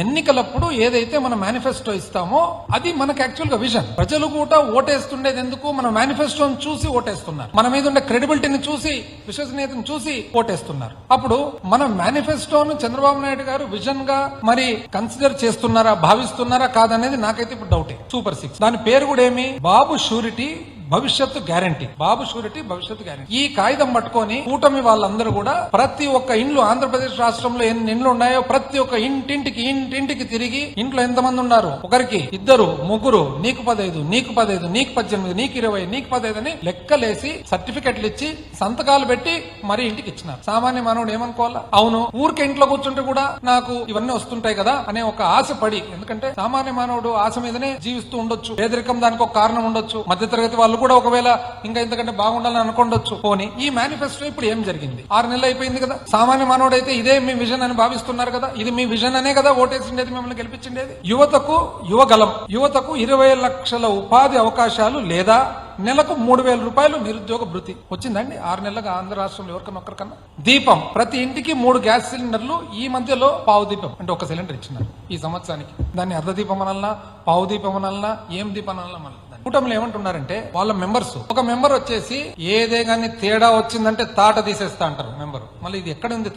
ఎన్నికలప్పుడు ఏదైతే మన మేనిఫెస్టో ఇస్తామో అది మనకు యాక్చువల్ గా విజన్. ప్రజలు కూడా ఓటేస్తుండేది ఎందుకు? మన మేనిఫెస్టోని చూసి ఓటేస్తున్నారు. మన మీద ఉండే క్రెడిబిలిటీని చూసి, విశ్వసనీయతను చూసి ఓటేస్తున్నారు. అప్పుడు మన మేనిఫెస్టోను చంద్రబాబు నాయుడు గారు విజన్ గా మరి కన్సిడర్ చేస్తున్నారా, భావిస్తున్నారా కాదనేది నాకైతే ఇప్పుడు డౌటే. సూపర్ 6 దాని పేరు కూడా ఏమి? బాబు షూరిటీ భవిష్యత్తు గ్యారంటీ. బాబు షూరిటీ భవిష్యత్తు గ్యారంటీ. ఈ కాగితం పట్టుకొని కూటమి వాళ్ళందరూ కూడా ప్రతి ఒక్క ఇండ్లు, ఆంధ్రప్రదేశ్ రాష్ట్రంలో ఎన్ని ఇండ్లు ఉన్నాయో ప్రతి ఒక్క ఇంటింటికి తిరిగి ఇంట్లో ఎంతమంది ఉన్నారు, ఒకరికి, ఇద్దరు, ముగ్గురు, నీకు 15, నీకు 15, నీకు 18, నీకు 20, నీకు 15 అని లెక్కలేసి సర్టిఫికెట్లు ఇచ్చి సంతకాలు పెట్టి మరి ఇంటికి ఇచ్చినారు. సామాన్య మానవుడు ఏమనుకోవాలా? అవును, ఊరికే ఇంట్లో కూర్చుంటే కూడా నాకు ఇవన్నీ వస్తుంటాయి కదా అనే ఒక ఆశ పడి, ఎందుకంటే సామాన్య మానవుడు ఆశ మీదనే జీవిస్తూ ఉండొచ్చు. పేదరికం దానికి ఒక కారణం ఉండొచ్చు. మధ్యతరగతి వాళ్ళు కూడా ఒకవేళ ఇంకా ఇంతకంటే బాగుండాలని అనుకోండొచ్చు. పోనీ ఈ మేనిఫెస్టో ఇప్పుడు ఏం జరిగింది? 6 నెలలు అయిపోయింది కదా. సామాన్య మానవుడు అయితే ఇదే మీ విజన్ అని భావిస్తున్నారు కదా. ఇది మీ విజన్ అనే కదా ఓటేసిండేది, మిమ్మల్ని గెలిపించిండేది. యువతకు యువగలం, యువతకు 20 లక్షల ఉపాధి అవకాశాలు లేదా నెలకు 3,000 రూపాయలు నిరుద్యోగ భృతి వచ్చిందండి 6 నెలలుగా ఆంధ్ర రాష్ట్రంలో ఎవరికన్నా ఒక్కరికన్నా. దీపం, ప్రతి ఇంటికి 3 గ్యాస్ సిలిండర్లు. ఈ మధ్యలో పావు దీపం అంటే 1 సిలిండర్ ఇచ్చినారు ఈ సంవత్సరానికి. దాన్ని అర్ధ దీపం అనల్లా, పావు దీపం అనల్లా, ఏం దీపం అనల్లా. మళ్ళీ కూటమిలో ఏమంటున్నారంటే వాళ్ళ మెంబర్స్, ఒక మెంబర్ వచ్చేసి ఏదే గానీ తేడా వచ్చిందంటే తాట తీసేస్తా అంటారు మెంబర్. మళ్ళీ ఇది ఎక్కడ ఉంది?